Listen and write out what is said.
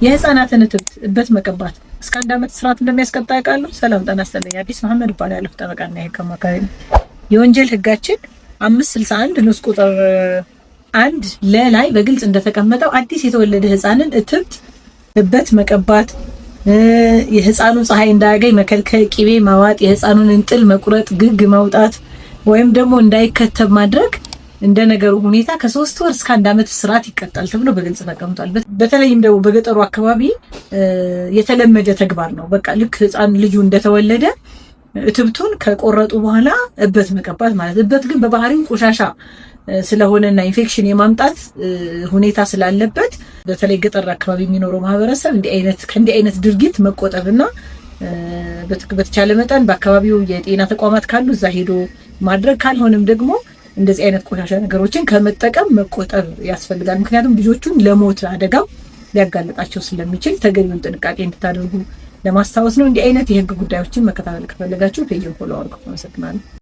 የህፃናትን እበት መቀባት እስከ 1 ዓመት እስራት እንደሚያስቀጣ ያውቃሉ? ሰላም ጤና ይስጥልኝ። አዲስ መሐመድ እባላለሁ። ጠበቃና የህግ አማካሪ ነኝ። የወንጀል ህጋችን 561 ንዑስ ቁጥር 1 ለላይ በግልጽ እንደተቀመጠው አዲስ የተወለደ ህፃንን እበት መቀባት፣ የህፃኑን ፀሐይ እንዳያገኝ መከልከል፣ ቂቤ ማዋጥ፣ የህፃኑን እንጥል መቁረጥ፣ ግግ ማውጣት ወይም ደግሞ እንዳይከተብ ማድረግ እንደ ነገሩ ሁኔታ ከ3 ወር እስከ 1 ዓመት እስራት ይቀጣል ተብሎ በግልጽ ተቀምጧል። በተለይም ደግሞ በገጠሩ አካባቢ የተለመደ ተግባር ነው። በቃ ልክ ህፃን ልጁ እንደተወለደ እትብቱን ከቆረጡ በኋላ እበት መቀባት ማለት። እበት ግን በባህሪው ቆሻሻ ስለሆነና ኢንፌክሽን የማምጣት ሁኔታ ስላለበት በተለይ ገጠር አካባቢ የሚኖረው ማህበረሰብ ከእንዲህ አይነት ድርጊት መቆጠብና በተቻለ መጠን በአካባቢው የጤና ተቋማት ካሉ እዛ ሄዶ ማድረግ፣ ካልሆነም ደግሞ እንደዚህ አይነት ቆሻሻ ነገሮችን ከመጠቀም መቆጠብ ያስፈልጋል። ምክንያቱም ልጆቹን ለሞት አደጋው ሊያጋልጣቸው ስለሚችል ተገቢውን ጥንቃቄ እንድታደርጉ ለማስታወስ ነው። እንዲህ አይነት የህግ ጉዳዮችን መከታተል ከፈለጋችሁ ፔጅን ፎሎ አድርጉ። አመሰግናለሁ።